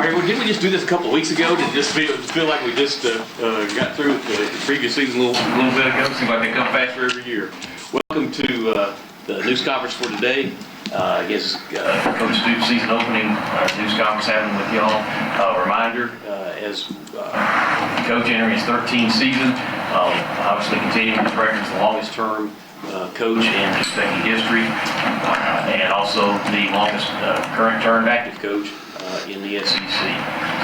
All right, well, didn't we just do this a couple of weeks ago? Did it just feel like we just got through with the previous season a little bit ago? Seems like they come faster every year. Welcome to the news conference for today. I guess Coach Stoops season opening news conference happening with y'all. Reminder, as Coach entering his 13th season, obviously continuing his record as the longest term coach in Kentucky history, and also the longest current term active coach in the SEC.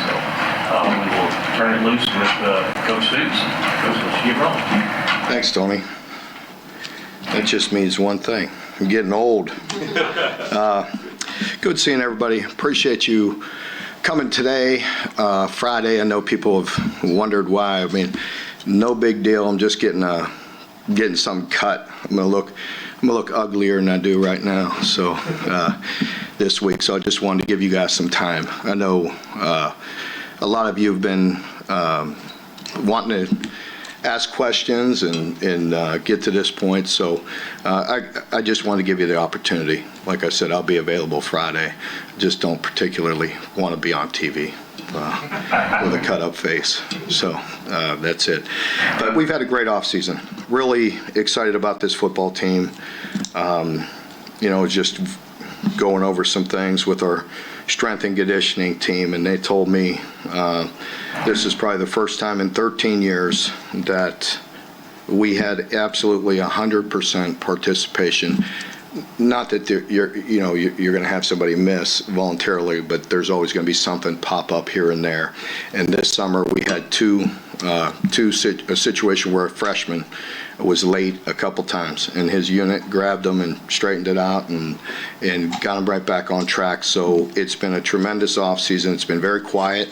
So we will turn it loose with Coach Stoops. Coach, let's get rolling. Thanks, Tony. That just means one thing. I'm getting old. Good seeing everybody. Appreciate you coming today, Friday. I know people have wondered why. I mean, no big deal. I'm just getting something cut. I'm gonna look uglier than I do right now. So this week, so I just wanted to give you guys some time. I know a lot of you have been wanting to ask questions and get to this point. So I just want to give you the opportunity. Like I said, I'll be available Friday. Just don't particularly want to be on TV with a cut up face. So that's it. But we've had a great off season. Really excited about this football team. Just going over some things with our strength and conditioning team, and they told me this is probably the first time in 13 years that we had absolutely 100% participation. Not that you're going to have somebody miss voluntarily, but there's always going to be something pop up here and there. And this summer we had a situation where a freshman was late a couple times, and his unit grabbed him and straightened it out and got him right back on track. So it's been a tremendous off season. It's been very quiet.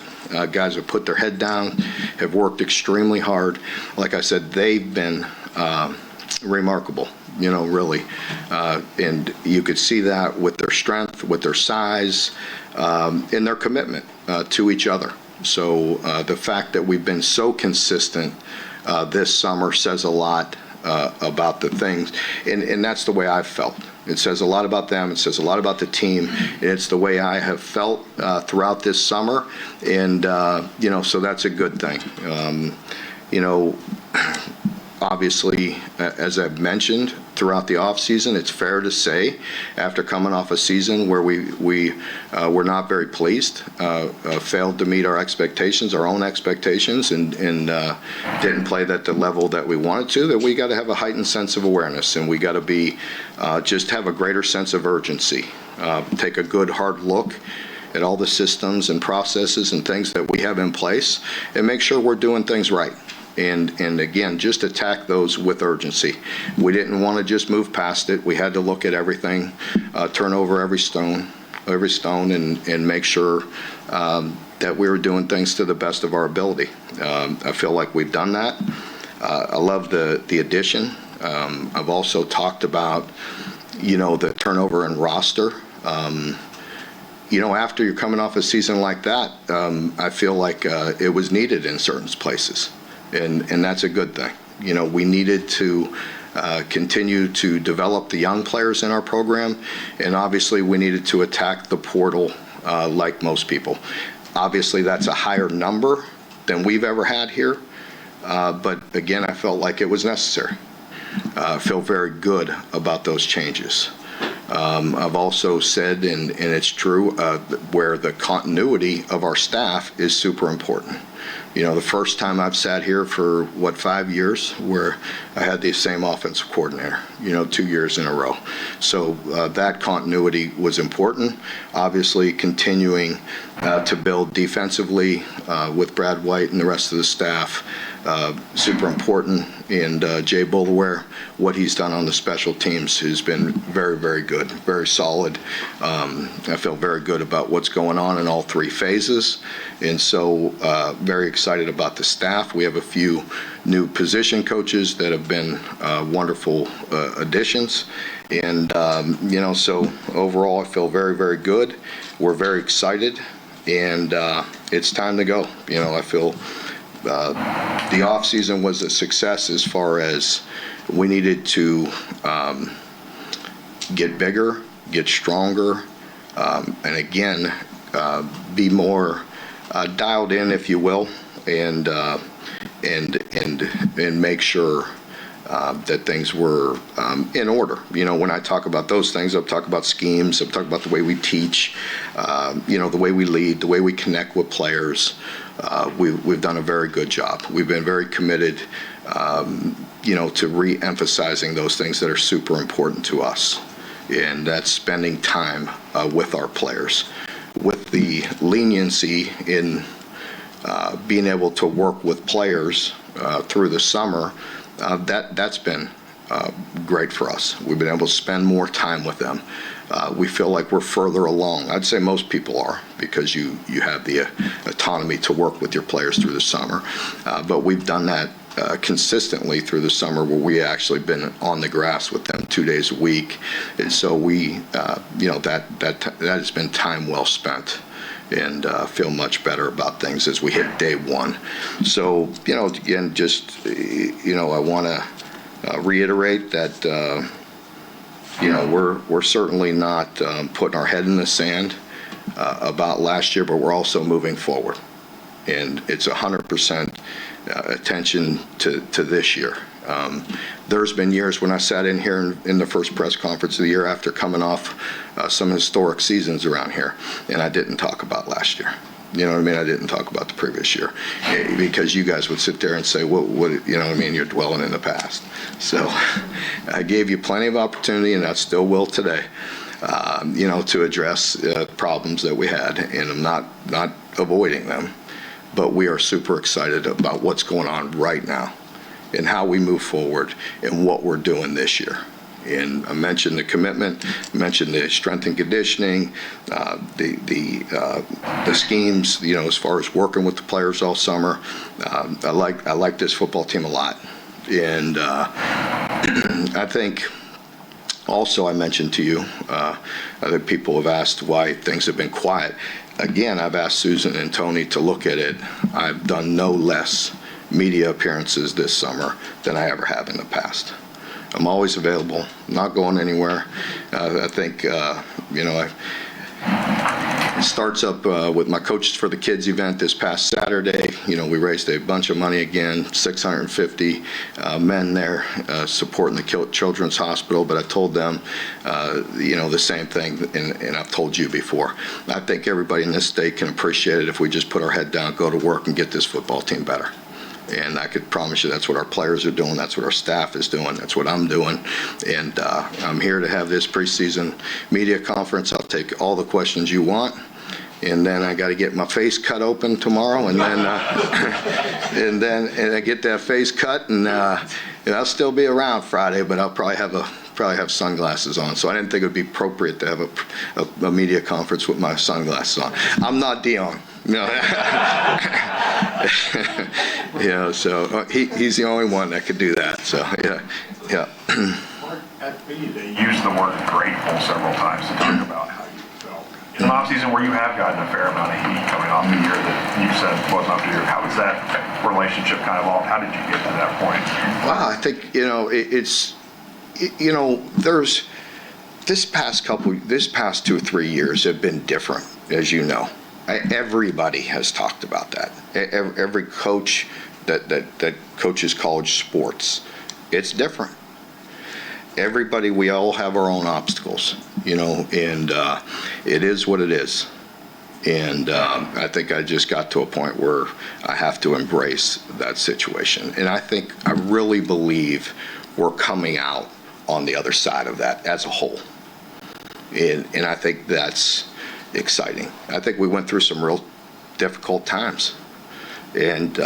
Guys have put their head down, have worked extremely hard. Like I said, they've been remarkable. Really. And you could see that with their strength, with their size, and their commitment to each other. So the fact that we've been so consistent this summer says a lot about the things. And that's the way I've felt. It says a lot about them. It says a lot about the team. And it's the way I have felt throughout this summer. And, so that's a good thing. Obviously, as I've mentioned throughout the off season, it's fair to say, after coming off a season where we were not very pleased, failed to meet our expectations, our own expectations, and didn't play at the level that we wanted to, that we got to have a heightened sense of awareness, and we got to be just have a greater sense of urgency. Take a good hard look at all the systems and processes and things that we have in place, and make sure we're doing things right. And again, just attack those with urgency. We didn't want to just move past it. We had to look at everything, turn over every stone, and make sure that we were doing things to the best of our ability. I feel like we've done that. I love the addition. I've also talked about, the turnover and roster. After you're coming off a season like that, I feel like it was needed in certain places. And that's a good thing. We needed to continue to develop the young players in our program, and obviously we needed to attack the portal like most people. Obviously that's a higher number than we've ever had here, but again, I felt like it was necessary. I feel very good about those changes. I've also said, and it's true, where the continuity of our staff is super important. The first time I've sat here for, 5 years, where I had the same offensive coordinator, 2 years in a row. So that continuity was important. Obviously, continuing to build defensively with Brad White and the rest of the staff, super important. And Jay Boulware, what he's done on the special teams has been very, very good, very solid. I feel very good about what's going on in all three phases. And so very excited about the staff. We have a few new position coaches that have been wonderful additions. And, so overall I feel very, very good. We're very excited, and it's time to go. I feel the off season was a success as far as we needed to get bigger, get stronger, and again, be more dialed in, if you will, and make sure that things were in order. When I talk about those things, I'm talking about schemes, I'm talking about the way we teach, the way we lead, the way we connect with players. We've done a very good job. We've been very committed, to re-emphasizing those things that are super important to us, and that's spending time with our players. With the leniency in being able to work with players through the summer, that's been great for us. We've been able to spend more time with them. We feel like we're further along. I'd say most people are, because you have the autonomy to work with your players through the summer. But we've done that consistently through the summer, where we actually been on the grass with them 2 days a week. And so we, that has been time well spent, and feel much better about things as we hit day one. So, again, just, I want to reiterate that, we're certainly not putting our head in the sand about last year, but we're also moving forward. And it's 100% attention to this year. There's been years when I sat in here in the first press conference of the year after coming off some historic seasons around here, and I didn't talk about last year. You know what I mean? I didn't talk about the previous year, because you guys would sit there and say, what, you know what I mean? You're dwelling in the past. So I gave you plenty of opportunity, and I still will today, to address problems that we had, and I'm not avoiding them, but we are super excited about what's going on right now and how we move forward and what we're doing this year. And I mentioned the commitment, I mentioned the strength and conditioning, the schemes, as far as working with the players all summer. I like this football team a lot. And I think also I mentioned to you, other people have asked why things have been quiet. Again, I've asked Susan and Tony to look at it. I've done no less media appearances this summer than I ever have in the past. I'm always available, not going anywhere. I think, it starts up with my Coaches for the Kids event this past Saturday. We raised a bunch of money again, 650 men there supporting the Children's Hospital. But I told them, the same thing, and I've told you before. I think everybody in this state can appreciate it if we just put our head down, go to work, and get this football team better. And I could promise you that's what our players are doing, that's what our staff is doing, that's what I'm doing. And I'm here to have this preseason media conference. I'll take all the questions you want. And then I got to get my face cut open tomorrow, and then and I get that face cut, and I'll still be around Friday, but I'll probably have sunglasses on. So I didn't think it would be appropriate to have a media conference with my sunglasses on. I'm not Dion. No. So he's the only one that could do that. So yeah. Mark, you used the word grateful several times to talk about how you felt. In an offseason where you have gotten a fair amount of heat coming off the year that you said wasn't up to you, how was that relationship kind of evolved? How did you get to that point? Wow, I think there's this past 2 or 3 years have been different, as you know. Everybody has talked about that. Every coach that coaches college sports, it's different. We all have our own obstacles, and it is what it is. And I think I just got to a point where I have to embrace that situation. And I really believe we're coming out on the other side of that as a whole. And I think that's exciting. I think we went through some real difficult times. And,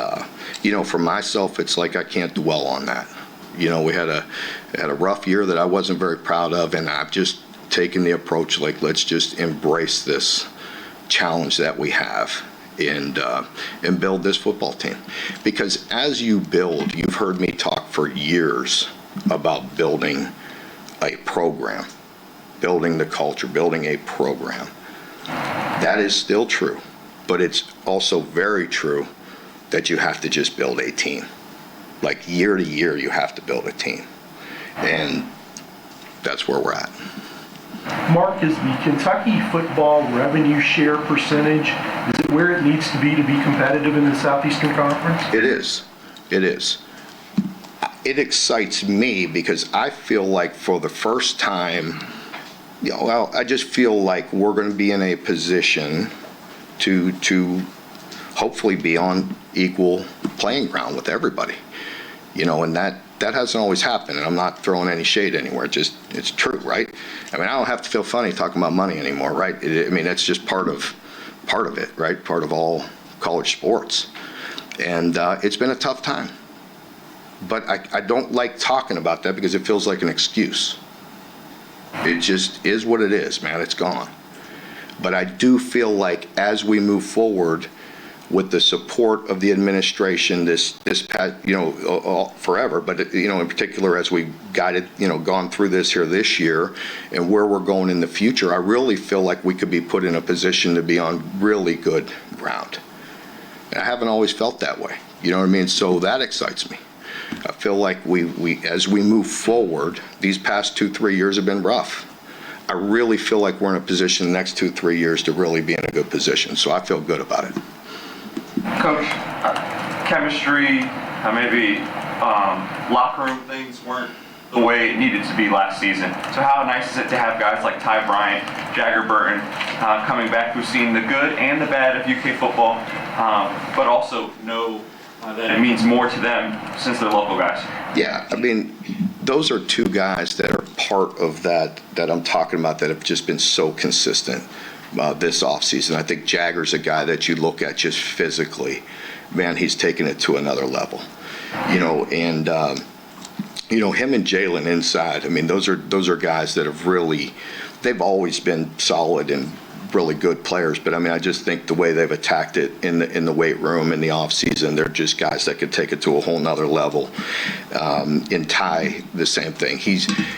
for myself, it's like I can't dwell on that. We had a rough year that I wasn't very proud of, and I've just taken the approach like, let's just embrace this challenge that we have and build this football team. Because as you build, you've heard me talk for years about building a program, building the culture, building a program. That is still true, but it's also very true that you have to just build a team. Like year to year, you have to build a team. And that's where we're at. Mark, is the Kentucky football revenue share percentage, is it where it needs to be competitive in the Southeastern Conference? It is. It is. It excites me because I feel like for the first time, I just feel like we're going to be in a position to hopefully be on equal playing ground with everybody. And that hasn't always happened, and I'm not throwing any shade anywhere. It's true, right? I mean, I don't have to feel funny talking about money anymore, right? That's just part of it, right? Part of all college sports. And it's been a tough time. But I don't like talking about that because it feels like an excuse. It just is what it is, man. It's gone. But I do feel like as we move forward with the support of the administration, this past, forever, but in particular as we gone through this year and where we're going in the future, I really feel like we could be put in a position to be on really good ground. And I haven't always felt that way. You know what I mean? So that excites me. I feel like we as we move forward, these past 2-3 years have been rough. I really feel like we're in a position the next 2-3 years to really be in a good position. So I feel good about it. Coach, chemistry, maybe locker room things weren't the way it needed to be last season. So how nice is it to have guys like Ty Bryant, Jagger Burton coming back who've seen the good and the bad of UK football, but also know that it means more to them since they're local guys? Yeah, those are two guys that are part of that I'm talking about that have just been so consistent this offseason. I think Jagger's a guy that you look at just physically. Man, he's taken it to another level. And him and Jalen inside, those are guys that have really, they've always been solid and really good players, but I just think the way they've attacked it in the weight room in the off season, they're just guys that could take it to a whole nother level. In Ty, the same thing.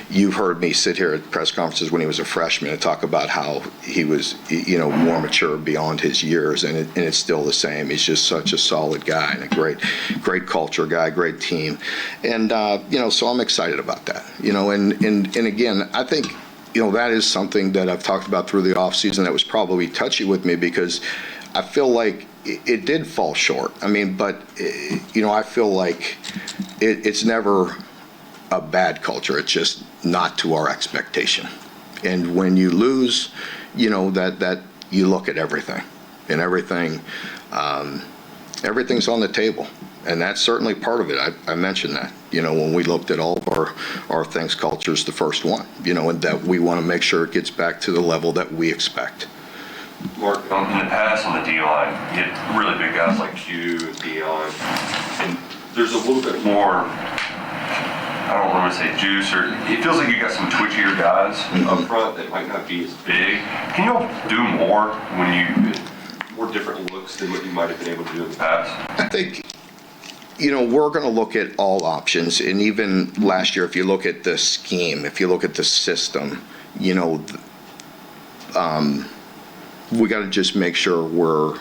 You've heard me sit here at press conferences when he was a freshman and talk about how he was, more mature beyond his years, and it's still the same. He's just such a solid guy and a great culture guy, great team, and so I'm excited about that. And again, I think. That is something that I've talked about through the offseason that was probably touchy with me because I feel like it did fall short. But I feel like it's never a bad culture. It's just not to our expectation. And when you lose, that you look at everything. And everything's on the table. And that's certainly part of it. I mentioned that, when we looked at all of our things, culture's the first one, and that we want to make sure it gets back to the level that we expect. Mark, in the past on the D-line, you had really big guys like Q, Dion, and there's a little bit more, I don't want to say juice, or it feels like you got some twitchier guys up front that might not be as big. Can you all do more when more different looks than what you might have been able to do in the past? I think, we're going to look at all options. And even last year, if you look at the scheme, if you look at the system, we got to just make sure we're,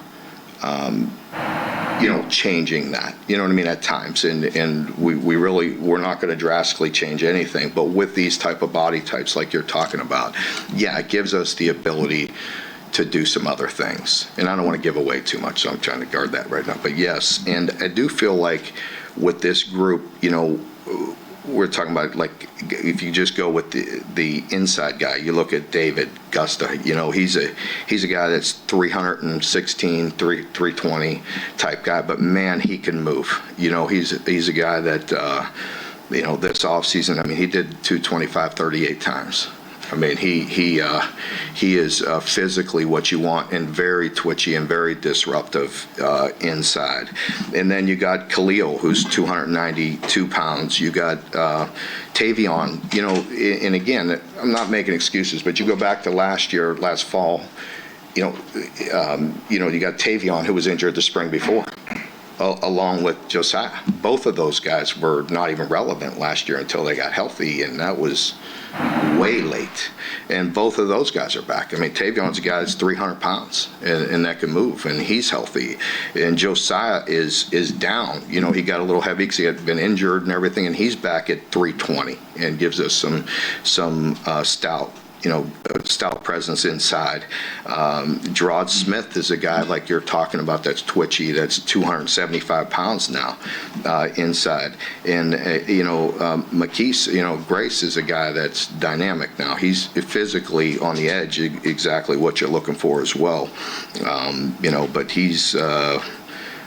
changing that, at times. And we're not going to drastically change anything. But with these type of body types like you're talking about, it gives us the ability to do some other things. And I don't want to give away too much, so I'm trying to guard that right now. But yes, and I do feel like with this group, we're talking about, like, if you just go with the inside guy, you look at David Gusta, he's a guy that's 316, 320 type guy, but man, he can move. He's a guy that, this offseason, he did 225 38 times. He is physically what you want and very twitchy and very disruptive inside. And then you got Khalil, who's 292 pounds. You got Tavion, and again, I'm not making excuses, but you go back to last fall, you got Tavion, who was injured the spring before, along with Josiah. Both of those guys were not even relevant last year until they got healthy, and that was way late. And both of those guys are back. Tavion's a guy that's 300 pounds and that can move, and he's healthy. And Josiah is down. He got a little heavy because he had been injured and everything, and he's back at 320 and gives us some stout stout presence inside. Gerard Smith is a guy like you're talking about that's twitchy, that's 275 pounds now inside. And, McKees, Grace is a guy that's dynamic now. He's physically on the edge, exactly what you're looking for as well. But he's,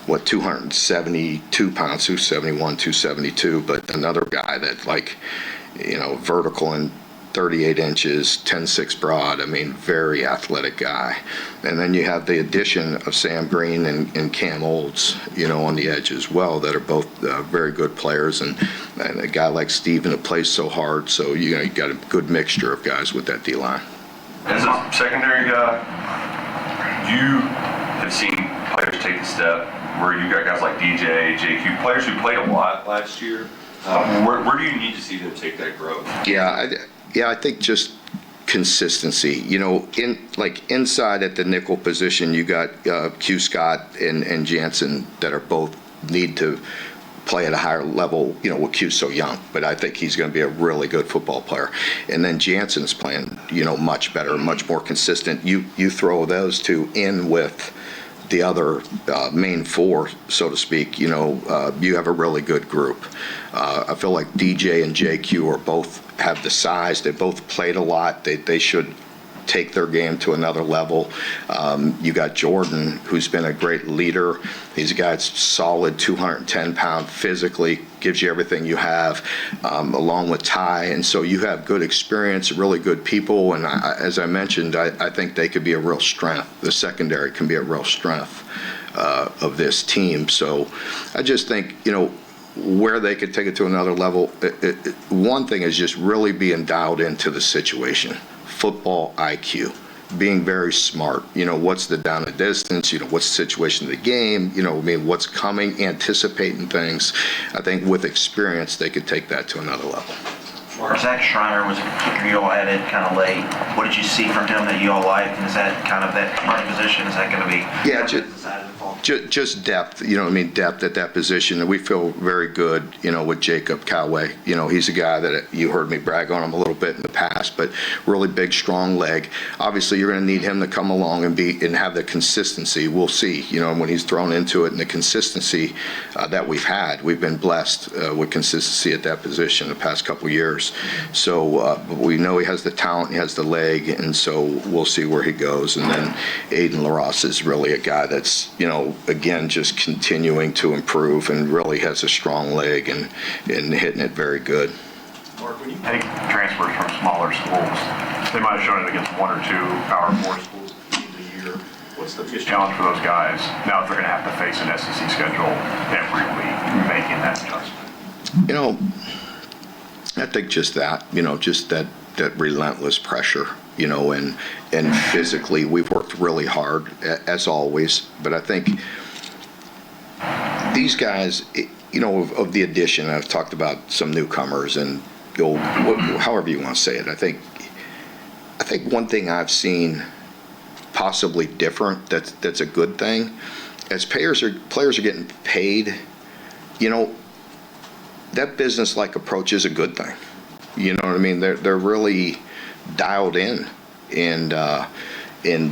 272 pounds, 271, 272, but another guy that vertical and 38 inches, 10'6" broad. I mean, very athletic guy. And then you have the addition of Sam Green and Cam Olds, on the edge as well, that are both very good players. And a guy like Steven that plays so hard. So, you got a good mixture of guys with that D-line. As a secondary guy, you have seen players take the step where you got guys like DJ, JQ, players who played a lot last year. Where do you need to see them take that growth? Yeah, I think just consistency. Inside at the nickel position, you got Q Scott and Jansen that are both need to play at a higher level, with Q's so young, but I think he's going to be a really good football player. And then Jansen's playing, much better, much more consistent. You throw those two in with the other main four, so to speak, you have a really good group. I feel like DJ and JQ have the size. They both played a lot. They should take their game to another level. You got Jordan, who's been a great leader. He's a guy that's solid, 210-pound physically, gives you everything you have, along with Ty. And so you have good experience, really good people. And as I mentioned, I think they could be a real strength. The secondary can be a real strength of this team. So I just think, where they could take it to another level, one thing is just really being dialed into the situation. Football IQ, being very smart. What's the down and distance? What's the situation of the game? What's coming, anticipating things. I think with experience, they could take that to another level. Zach Schreiner was a kicker you all added kind of late. What did you see from him that you all liked? And is that kind of that money position? Is that going to be just depth? Depth at that position. And we feel very good, with Jacob Coway. He's a guy that you heard me brag on him a little bit in the past, but really big, strong leg. Obviously, you're going to need him to come along and have the consistency. We'll see. When he's thrown into it, and the consistency that we've had, we've been blessed with consistency at that position the past couple years. So we know he has the talent, he has the leg, and so we'll see where he goes. And then Aiden LaRosse is really a guy that's, again, just continuing to improve and really has a strong leg and hitting it very good. Mark, when you take transfers from smaller schools, they might have shown it against one or two Power 4 schools in the year. What's the biggest challenge for those guys now that they're going to have to face an SEC schedule every week, making that adjustment? I think just that, just that relentless pressure, and physically we've worked really hard as always. But I think these guys, of the addition, I've talked about some newcomers and however you want to say it. I think one thing I've seen possibly different that's a good thing, as players are getting paid, that business-like approach is a good thing. You know what I mean? They're really dialed in, and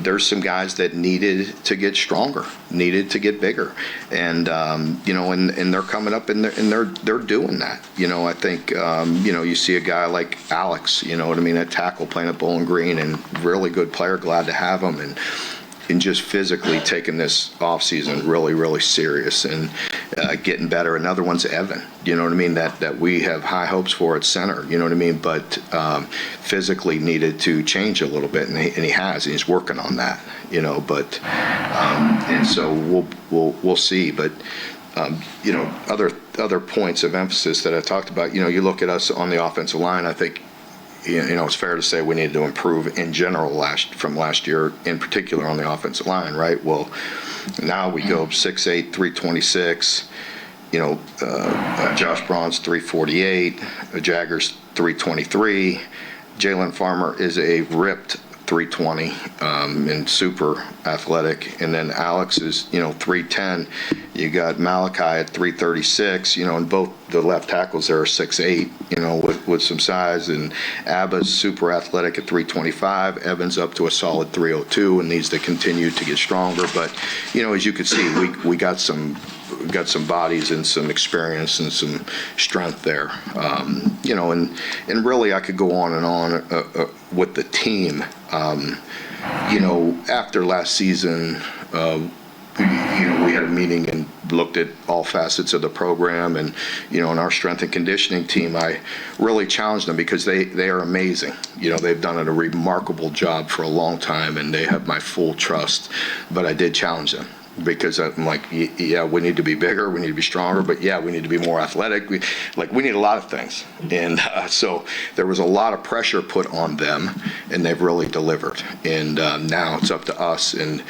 there's some guys that needed to get stronger, needed to get bigger, and and they're coming up and they're doing that. I think you see a guy like Alex, at tackle playing at Bowling Green, and really good player, glad to have him, and just physically taking this off season really, really serious and getting better. Another one's Evan, that we have high hopes for at center, but physically needed to change a little bit, and he has, and he's working on that, and so we'll see. But other points of emphasis that I talked about, you look at us on the offensive line, I think it's fair to say we need to improve in general from last year, in particular on the offensive line, right? Well, now we go 6'8", 326. Josh Braun's 348. Jaggers 323. Jalen Farmer is a ripped 320 and super athletic. And then Alex is, 310. You got Malachi at 336, and both the left tackles there are 6'8", with some size. And Abba's super athletic at 325. Evans up to a solid 302 and needs to continue to get stronger. But, as you can see, we got some bodies and some experience and some strength there. And really I could go on and on with the team. After last season, we had a meeting and looked at all facets of the program, and in our strength and conditioning team, I really challenged them because they are amazing. They've done a remarkable job for a long time, and they have my full trust. But I did challenge them because I'm like, yeah, we need to be bigger, we need to be stronger, but yeah, we need to be more athletic. We need a lot of things, and so there was a lot of pressure put on them, and they've really delivered. And now it's up to us and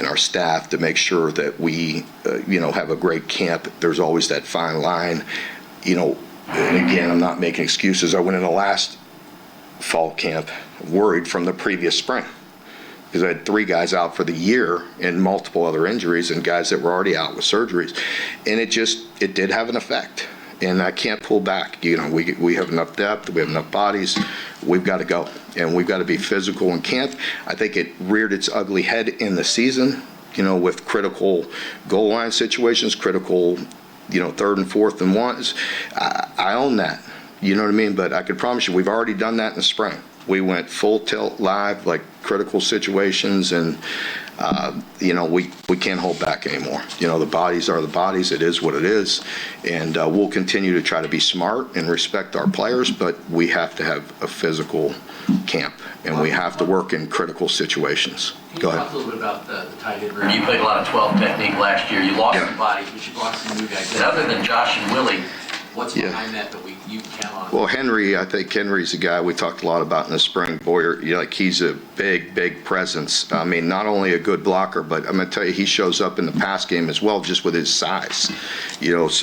our staff to make sure that we, have a great camp. There's always that fine line, and again, I'm not making excuses. I went in the last fall camp worried from the previous spring, because I had 3 guys out for the year and multiple other injuries and guys that were already out with surgeries. And it did have an effect. And I can't pull back. We have enough depth, we have enough bodies, we've got to go. And we've got to be physical in camp. I think it reared its ugly head in the season, with critical goal line situations, critical, 3rd and 4th and 1s. I own that, you know what I mean? But I can promise you, we've already done that in the spring. We went full tilt live, like critical situations, and we can't hold back anymore. The bodies are the bodies. It is what it is, and we'll continue to try to be smart and respect our players, but we have to have a physical camp, and we have to work in critical situations. Go ahead. Talk a little bit about the tight end room. You played a lot of 12 technique last year. You lost some bodies, but you brought some new guys. And other than Josh and Willie, what's behind that you can count on? Well, I think Henry's a guy we talked a lot about in the spring. Boyer, he's a big presence. I mean, not only a good blocker, but I'm going to tell you, he shows up in the pass game as well, just with his size. Henry's,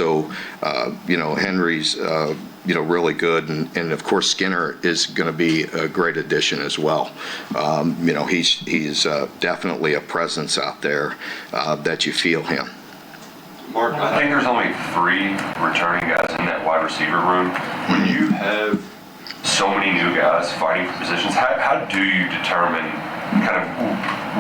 really good. And of course, Skinner is going to be a great addition as well. He's definitely a presence out there that you feel him. Mark, I think there's only 3 returning guys in that wide receiver room. When you have so many new guys fighting for positions, how do you determine, kind of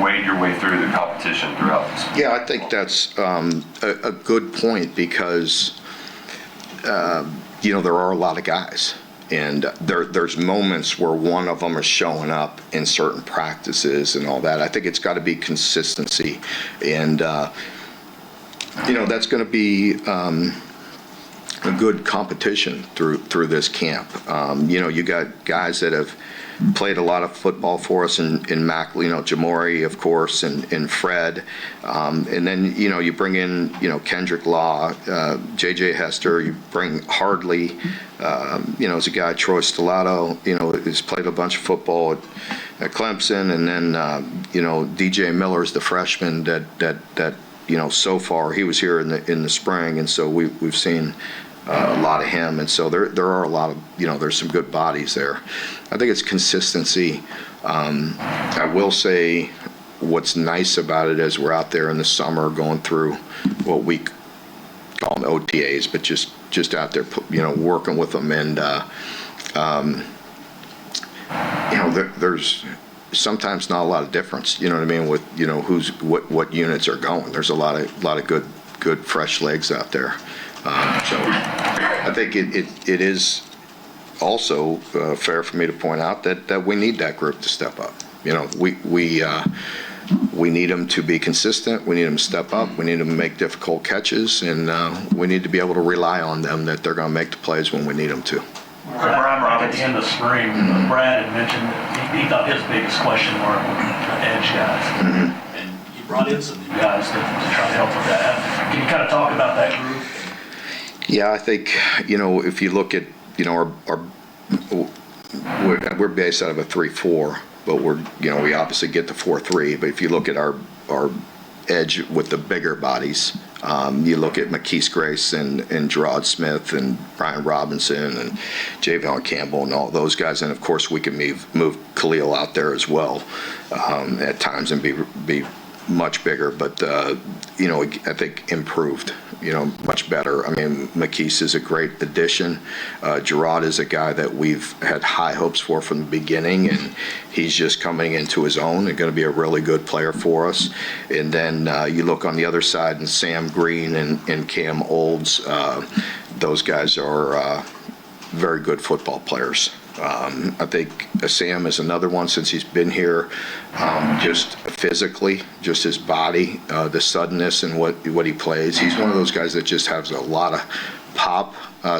wade your way through the competition throughout this? Yeah, I think that's a good point because, there are a lot of guys. And there's moments where one of them is showing up in certain practices and all that. I think it's got to be consistency. And, that's going to be a good competition through this camp. You got guys that have played a lot of football for us in Mac, Jamori, of course, and Fred. And then, you bring in, Kendrick Law, J.J. Hester, you bring Hardley, as a guy, Troy Stellato, has played a bunch of football at Clemson. And then, DJ Miller's the freshman that so far he was here in the spring, and so we've seen a lot of him, and so there are a lot of there's some good bodies there. I think it's consistency. I will say what's nice about it is we're out there in the summer going through what we call them OTAs, but just out there working with them, and there's sometimes not a lot of difference, you know what I mean, with what units are going. There's a lot of good fresh legs out there. So I think it is also fair for me to point out that we need that group to step up. We need them to be consistent. We need them to step up. We need them to make difficult catches, and we need to be able to rely on them that they're going to make the plays when we need them to. At the end of spring, Brad had mentioned that he thought his biggest question mark was the edge guys. Mm-hmm. And you brought in some new guys to try to help with that. Can you kind of talk about that group? Yeah, I think, if you look at, we're based out of a 3-4, but we obviously get the 4-3. But if you look at our edge with the bigger bodies. You look at McKees Grace and Gerard Smith and Brian Robinson and Javon Campbell and all those guys. And of course, we can move Khalil out there as well at times and be much bigger. But, I think improved, much better. I mean, McKees is a great addition. Gerard is a guy that we've had high hopes for from the beginning, and he's just coming into his own and going to be a really good player for us. And then you look on the other side, and Sam Green and Cam Olds, those guys are very good football players. I think Sam is another one since he's been here, just physically, just his body, the suddenness and what he plays. He's one of those guys that just has a lot of pop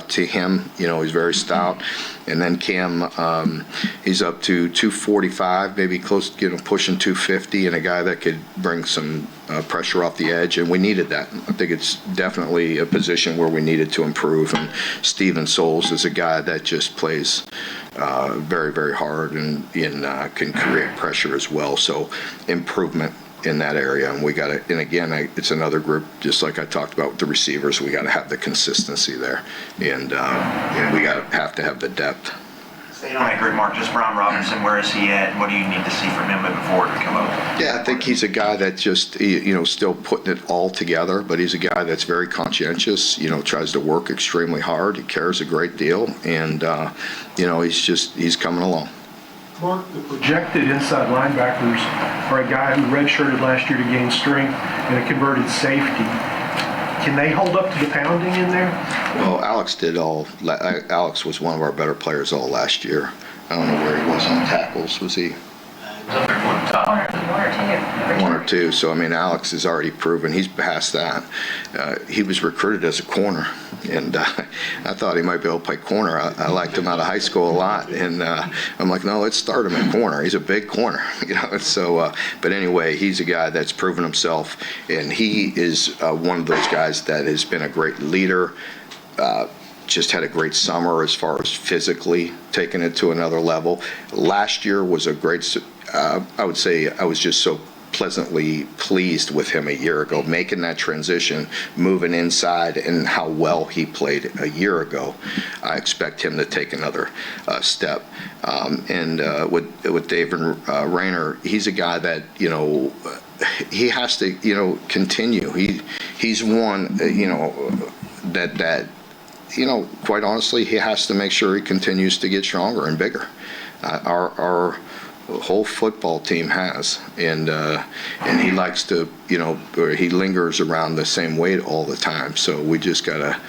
to him. He's very stout. And then Cam, he's up to 245, maybe close, pushing 250, and a guy that could bring some pressure off the edge, and we needed that. I think it's definitely a position where we needed to improve, and Steven Souls is a guy that just plays very, very hard and can create pressure as well. So improvement in that area, and we got to. And again, it's another group, just like I talked about with the receivers. We got to have the consistency there, and we have to have the depth. Staying on that group, Mark, just Brian Robinson, where is he at? What do you need to see from him moving forward to come over? Yeah, I think he's a guy that just, still putting it all together, but he's a guy that's very conscientious, tries to work extremely hard. He cares a great deal, and, he's coming along. Mark, the projected inside linebackers are a guy who redshirted last year to gain strength and a converted safety. Can they hold up to the pounding in there? Well, Alex was one of our better players all last year. I don't know where he was on tackles. Was he? One or two. So, Alex has already proven he's past that. He was recruited as a corner, and I thought he might be able to play corner. I liked him out of high school a lot, and I'm like, no, let's start him at corner. He's a big corner, So, but anyway, he's a guy that's proven himself, and he is one of those guys that has been a great leader. Just had a great summer as far as physically taking it to another level. Last year was a great, I would say I was just so pleasantly pleased with him a year ago, making that transition, moving inside, and how well he played a year ago. I expect him to take another step. And with David Rayner, he's a guy that, he has to, continue. He's one, that quite honestly, he has to make sure he continues to get stronger and bigger. Our whole football team has, and he likes to, or he lingers around the same weight all the time. So we just gotta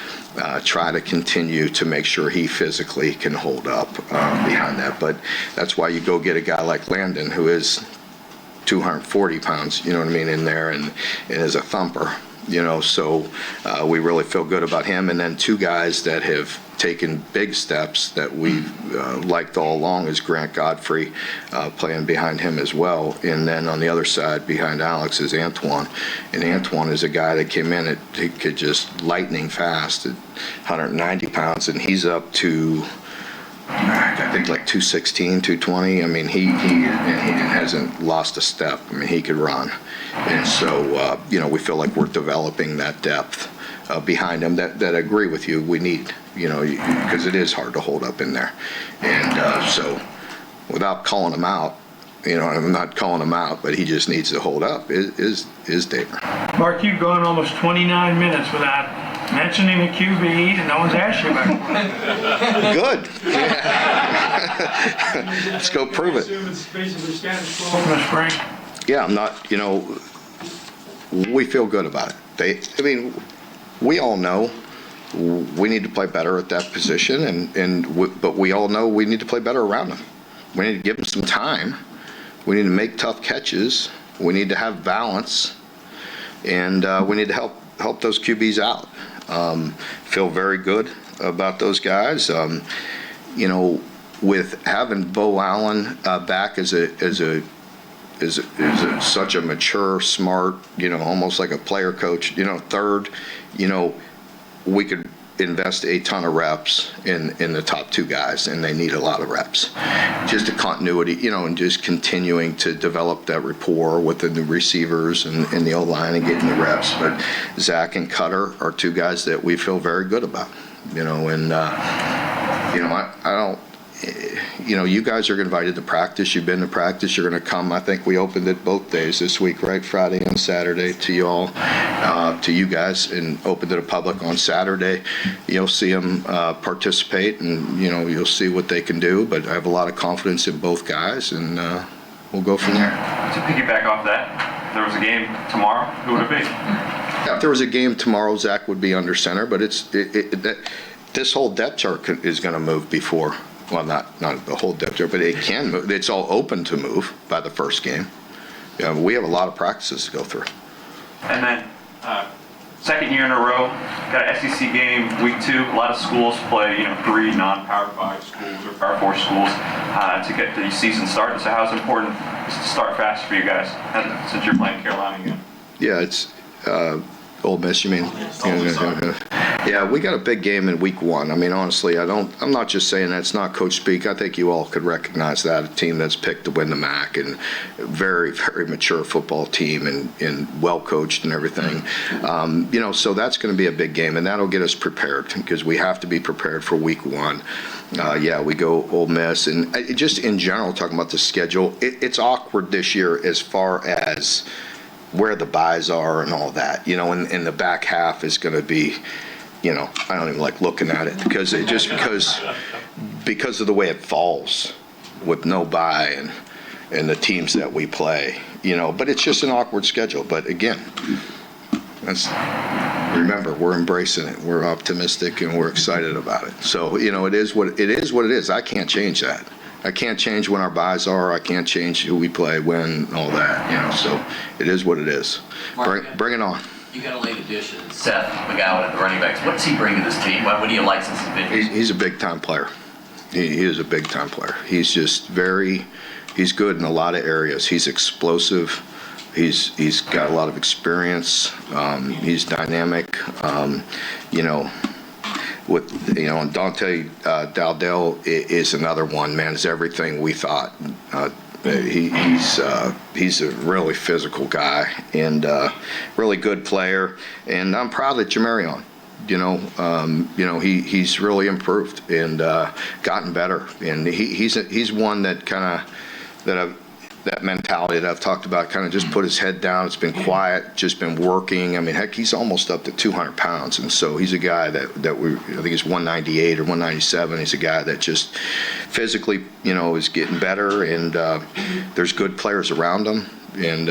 try to continue to make sure he physically can hold up behind that. But that's why you go get a guy like Landon, who is 240 pounds, in there, and is a thumper. So we really feel good about him. And then two guys that have taken big steps that we've liked all along is Grant Godfrey, playing behind him as well. And then on the other side behind Alex is Antoine. And Antoine is a guy that came in, he could just lightning fast at 190 pounds, and he's up to, I think, like 216, 220. He hasn't lost a step. He could run. And so, we feel like we're developing that depth behind him that agree with you we need, because it is hard to hold up in there. And so without calling him out, I'm not calling him out, but he just needs to hold up, is David. Mark, you've gone almost 29 minutes without mentioning the QB, and no one's asked you about it. Good. Yeah. Let's go prove it. From the spring. Yeah, I'm not, we feel good about it. We all know we need to play better at that position, but we all know we need to play better around him. We need to give him some time. We need to make tough catches. We need to have balance, and we need to help those QBs out. Feel very good about those guys. With having Bo Allen back as such a mature, smart, almost like a player coach, third, we could, invest a ton of reps in the top two guys, and they need a lot of reps. Just a continuity, and just continuing to develop that rapport with the new receivers and the O-line and getting the reps. But Zach and Cutter are two guys that we feel very good about, and I don't. You guys are invited to practice. You've been to practice. You're going to come. I think we opened it both days this week, right? Friday and Saturday to you all, to you guys, and opened it to public on Saturday. You'll see them participate, and you'll see what they can do. But I have a lot of confidence in both guys, and we'll go from there. To piggyback off that, if there was a game tomorrow, who would it be? Yeah, if there was a game tomorrow, Zach would be under center. But this whole depth chart is going to move before. Well, not the whole depth chart, but it can move. It's all open to move by the first game. We have a lot of practices to go through. And then, second year in a row, got an SEC game, week 2. A lot of schools play, 3 non-Power 5 schools or Power 4 schools to get the season started. So how's it important to start fast for you guys since you're playing Carolina again? Yeah, it's Ole Miss, you mean? Yeah, we got a big game in week 1. I mean, honestly, I'm not just saying that's not coach speak. I think you all could recognize that, a team that's picked to win the MAC, and very, very mature football team and well coached and everything. So that's going to be a big game, and that'll get us prepared because we have to be prepared for week 1. We go Ole Miss, and just in general, talking about the schedule, it's awkward this year as far as where the buys are and all that, and the back half is going to be, I don't even like looking at it because of the way it falls with no buy and the teams that we play, but it's just an awkward schedule. But again, remember, we're embracing it. We're optimistic and we're excited about it. So, it is what it is. I can't change that. I can't change when our buys are. I can't change who we play, when, all that. So it is what it is. Bring it on. You got a late addition, Seth McGowan at the running backs. What does he bring to this team? What do you like since he's been here? He's a big-time player. He is a big-time player. He's just he's good in a lot of areas. He's explosive. He's got a lot of experience. He's dynamic. And Dante Dowdell is another one, man. Is everything we thought. He's a really physical guy and really good player. And I'm proud of Jamarion. He's really improved and gotten better. And he's one that kind of that mentality that I've talked about, kind of just put his head down. It's been quiet, just been working. I mean, heck, he's almost up to 200 pounds. And so he's a guy that I think he's 198 or 197. He's a guy that just physically, is getting better. And there's good players around him. And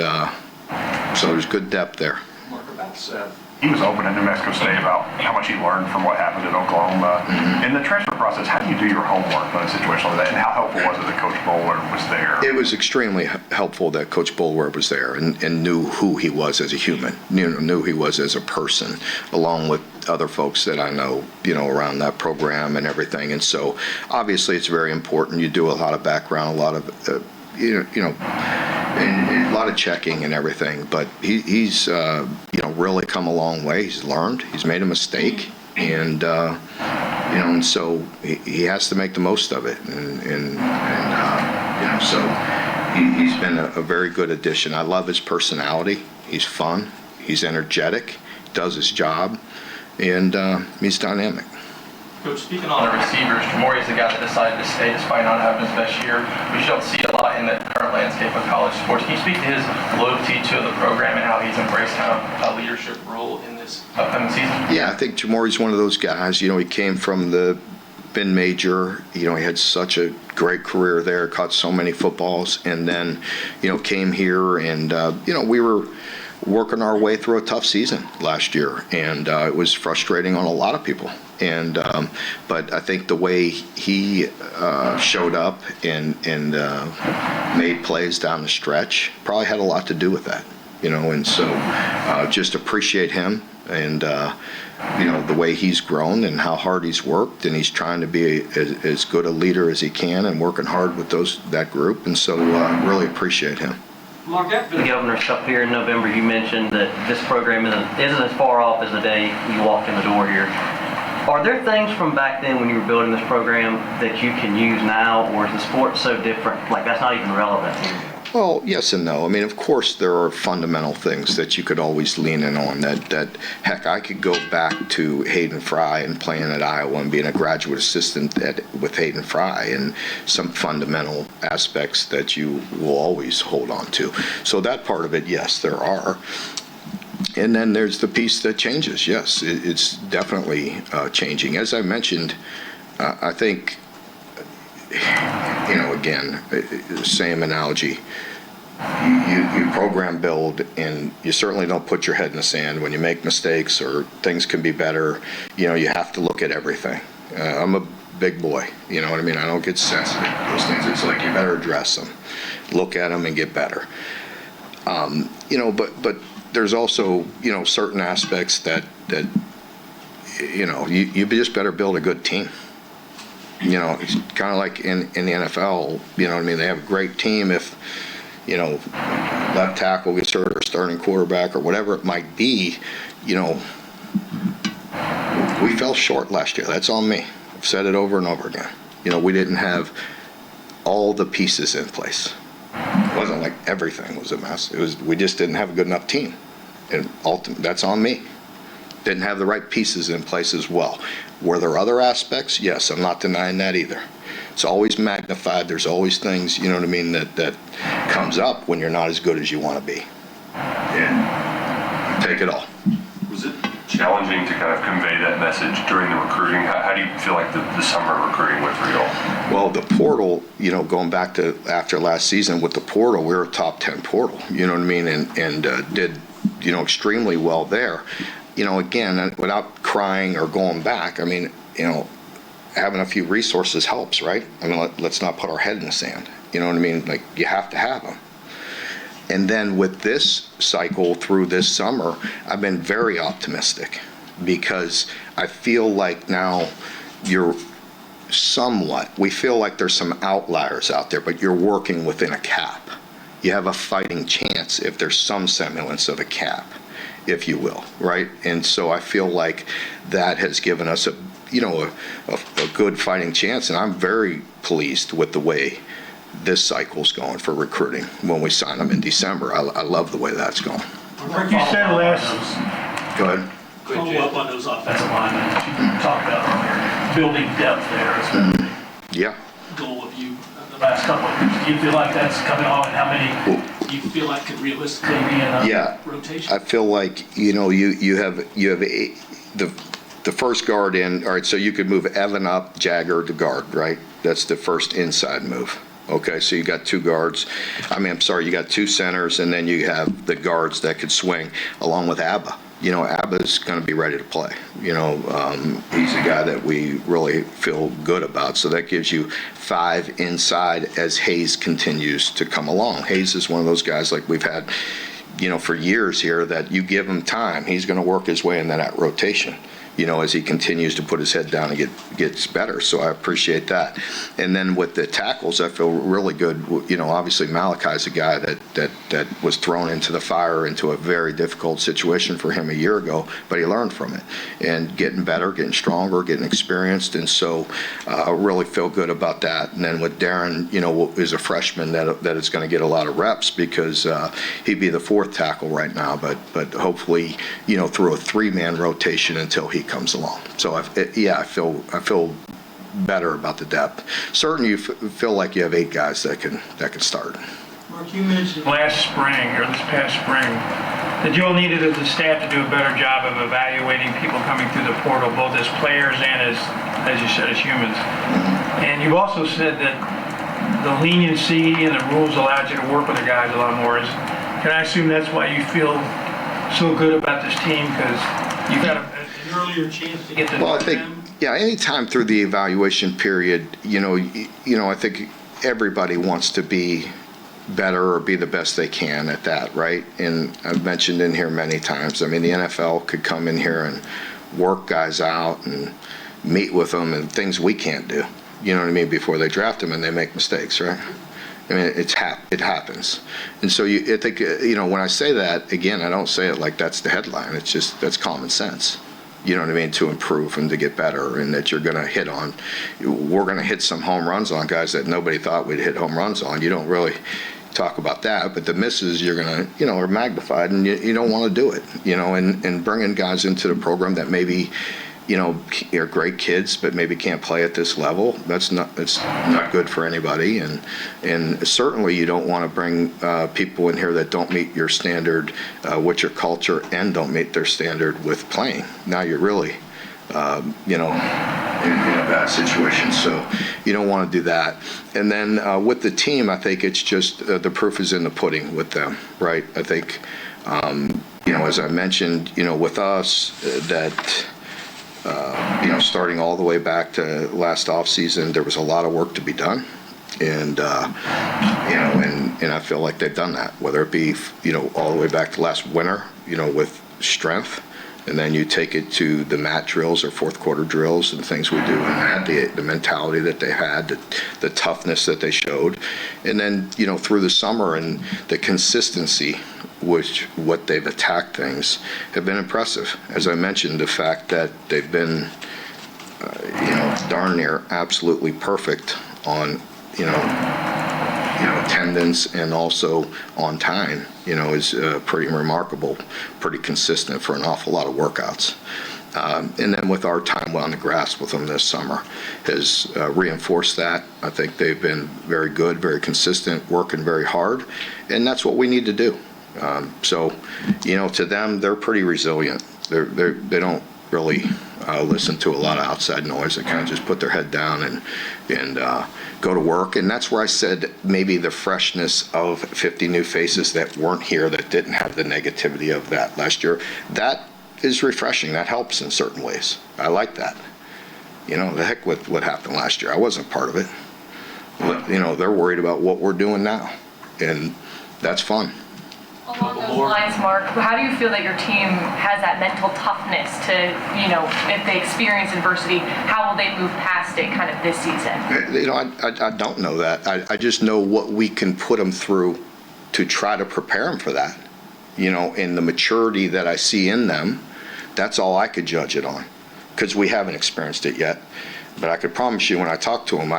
so there's good depth there. Mark, about Seth. He was open at New Mexico State about how much he learned from what happened at Oklahoma. Mm-hmm. In the transfer process, how do you do your homework on a situation like that? And how helpful was it that Coach Bowler was there? It was extremely helpful that Coach Bowler was there and knew who he was as a human, knew who he was as a person, along with other folks that I know, around that program and everything. And so obviously it's very important. You do a lot of background, a lot of, and a lot of checking and everything, but he's really come a long way. He's learned. He's made a mistake, and and so he has to make the most of it. So he's been a very good addition. I love his personality. He's fun. He's energetic. Does his job, and he's dynamic. Coach, speaking on the receivers, Jamori is the guy that decided to stay despite not having his best year, which you don't see a lot in the current landscape of college sports. Can you speak to his loyalty to the program and how he's embraced kind of a leadership role in this upcoming season? Yeah, I think Jamori's one of those guys. He came from the Ben Major. He had such a great career there, caught so many footballs, and then, came here and, we were working our way through a tough season last year, and it was frustrating on a lot of people. And but I think the way he showed up and made plays down the stretch probably had a lot to do with that, And so just appreciate him and the way he's grown and how hard he's worked, and he's trying to be as good a leader as he can and working hard with that group. And so really appreciate him. Mark, after the governor's cup here in November, you mentioned that this program isn't as far off as the day you walked in the door here. Are there things from back then when you were building this program that you can use now, or is the sport so different? Like, that's not even relevant anymore? Well, yes and no. I mean, of course, there are fundamental things that you could always lean in on. Heck, I could go back to Hayden Fry and playing at Iowa and being a graduate assistant with Hayden Fry, and some fundamental aspects that you will always hold on to. So that part of it, yes, there are. And then there's the piece that changes. Yes, it's definitely changing. As I mentioned, I think, again, same analogy. You program build, and you certainly don't put your head in the sand when you make mistakes or things can be better. You have to look at everything. I'm a big boy, you know what I mean? I don't get sensitive to those things. It's like you better address them, look at them, and get better. But there's also, certain aspects that you just better build a good team. It's kind of like in the NFL, you know what I mean? They have a great team if, left tackle gets hurt or starting quarterback or whatever it might be. We fell short last year. That's on me. I've said it over and over again. We didn't have all the pieces in place. It wasn't like everything was a mess. We just didn't have a good enough team. And ultimately, that's on me. Didn't have the right pieces in place as well. Were there other aspects? Yes, I'm not denying that either. It's always magnified. There's always things, you know what I mean, that comes up when you're not as good as you want to be. And take it all. Was it challenging to kind of convey that message during the recruiting? How do you feel like the summer recruiting went for you all? Well, the portal, going back to after last season with the portal, we were a top 10 portal, you know what I mean, and did, extremely well there. Again, without crying or going back, I mean, having a few resources helps, right? I mean, let's not put our head in the sand. You know what I mean? Like, you have to have them. And then with this cycle through this summer, I've been very optimistic because I feel like now we feel like there's some outliers out there, but you're working within a cap. You have a fighting chance if there's some semblance of a cap, if you will, right? And so I feel like that has given us a good fighting chance, and I'm very pleased with the way this cycle's going for recruiting when we sign them in December. I love the way that's going. Like you said last. Go ahead. Follow up on those offensive linemen that you talked about earlier, building depth there is the Yeah. goal of you the last couple of years. Do you feel like that's coming on, and how many do you feel like could realistically be in a rotation? I feel like you have the first guard in. All right, so you could move Evan up, Jagger to guard, right? That's the first inside move. Okay, so you got two guards. You got two centers, and then you have the guards that could swing along with Abba. Abba's going to be ready to play. He's a guy that we really feel good about. So that gives you 5 inside as Hayes continues to come along. Hayes is one of those guys like we've had, for years here, that you give him time, he's going to work his way into that rotation, as he continues to put his head down and gets better. So I appreciate that. And then with the tackles, I feel really good. Obviously Malachi's a guy that was thrown into the fire, into a very difficult situation for him a year ago, but he learned from it and getting better, getting stronger, getting experienced. And so I really feel good about that. And then with Darren, is a freshman that is going to get a lot of reps because he'd be the 4th tackle right now, but hopefully, through a 3-man rotation until he comes along. So I feel better about the depth. Certainly, you feel like you have 8 guys that can start. Mark, you mentioned last spring or this past spring that you all needed as a staff to do a better job of evaluating people coming through the portal, both as players and as you said, as humans. And you've also said that the leniency and the rules allowed you to work with the guys a lot more. Can I assume that's why you feel so good about this team, because you've got an earlier chance to get to know them? Anytime through the evaluation period, I think everybody wants to be better or be the best they can at that, right? And I've mentioned in here many times, the NFL could come in here and work guys out and meet with them and things we can't do, before they draft them and they make mistakes, right? It happens. And so I think, when I say that, again, I don't say it like that's the headline. It's just, that's common sense. you know what I mean, to improve and to get better, and that you're going to we're going to hit some home runs on guys that nobody thought we'd hit home runs on. You don't really talk about that, but the misses you're going to, are magnified, and you don't want to do it, and bringing guys into the program that maybe, are great kids, but maybe can't play at this level. It's not good for anybody, and certainly you don't want to bring people in here that don't meet your standard with your culture and don't meet their standard with playing. Now you're really, in a bad situation. So you don't want to do that. And then with the team, I think it's just the proof is in the pudding with them, right? I think, as I mentioned, with us, that. Starting all the way back to last offseason, there was a lot of work to be done, and and I feel like they've done that. Whether it be all the way back to last winter, with strength, and then you take it to the mat drills or fourth quarter drills and things we do, and the mentality that they had, the toughness that they showed, and then through the summer and the consistency. What they've attacked things have been impressive. As I mentioned, the fact that they've been, darn near absolutely perfect on, attendance and also on time, is pretty remarkable, pretty consistent for an awful lot of workouts. And then with our time on the grass with them this summer has reinforced that. I think they've been very good, very consistent, working very hard, and that's what we need to do. So, to them, they're pretty resilient. They don't really listen to a lot of outside noise. They kind of just put their head down and go to work. And that's where I said maybe the freshness of 50 new faces that weren't here, that didn't have the negativity of that last year. That is refreshing. That helps in certain ways. I like that. The heck with what happened last year. I wasn't part of it. But, they're worried about what we're doing now. And that's fun. Along those lines, Mark, how do you feel that your team has that mental toughness to, if they experience adversity, how will they move past it kind of this season? I don't know that. I just know what we can put them through to try to prepare them for that. And the maturity that I see in them, that's all I could judge it on, because we haven't experienced it yet. But I could promise you when I talk to them,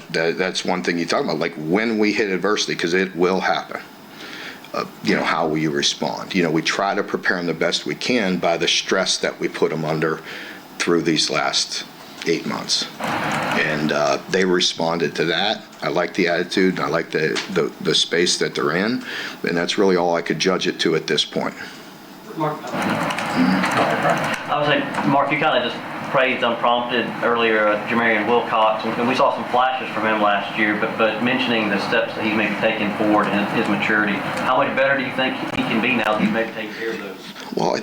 that's one thing you talk about, like when we hit adversity, because it will happen. How will you respond? We try to prepare them the best we can by the stress that we put them under through these last 8 months. And they responded to that. I like the attitude, and I like the space that they're in, and that's really all I could judge it to at this point. Mark, I would say, Mark, you kind of just praised unprompted earlier Jamarian Wilcox, and we saw some flashes from him last year, but mentioning the steps that he's maybe taken forward in his maturity, how much better do you think he can be now that he's maybe taking care of those? Well, I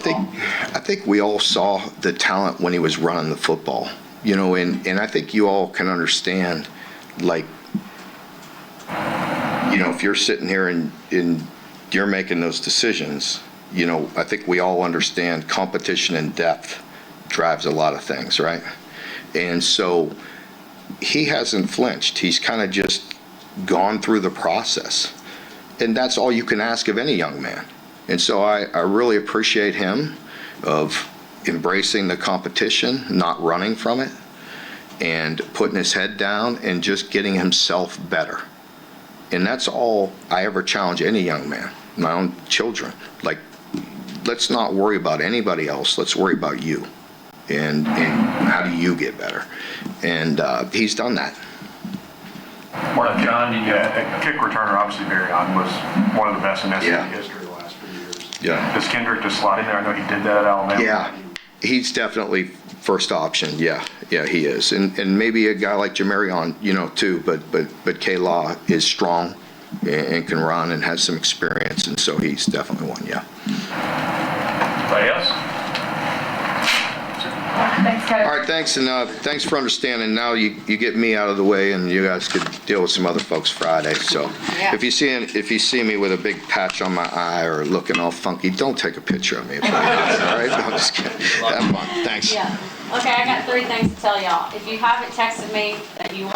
think we all saw the talent when he was running the football, and I think you all can understand, like, if you're sitting here and you're making those decisions, I think we all understand competition and depth drives a lot of things, right? And so he hasn't flinched. He's kind of just gone through the process. And that's all you can ask of any young man. And so I really appreciate him of embracing the competition, not running from it, and putting his head down and just getting himself better. And that's all I ever challenge any young man, my own children. Like, let's not worry about anybody else. Let's worry about you. And how do you get better? And he's done that. Mark, John, a kick returner, obviously, Marion was one of the best in SEC history the last few years. Yeah. Does Kendrick just slot in there? I know he did that at Alabama. Yeah, he's definitely first option. Yeah, he is. And maybe a guy like Jamarion, too. But K-Law is strong and can run and has some experience, and so he's definitely one. Yeah. Anybody else? Thanks, Coach. All right, thanks, and thanks for understanding. Now you get me out of the way, and you guys could deal with some other folks Friday. So if you see me with a big patch on my eye or looking all funky, don't take a picture of me. All right, I'm just kidding. Have fun. Thanks. Yeah. Okay, I got 3 things to tell y'all. If you haven't texted me that you want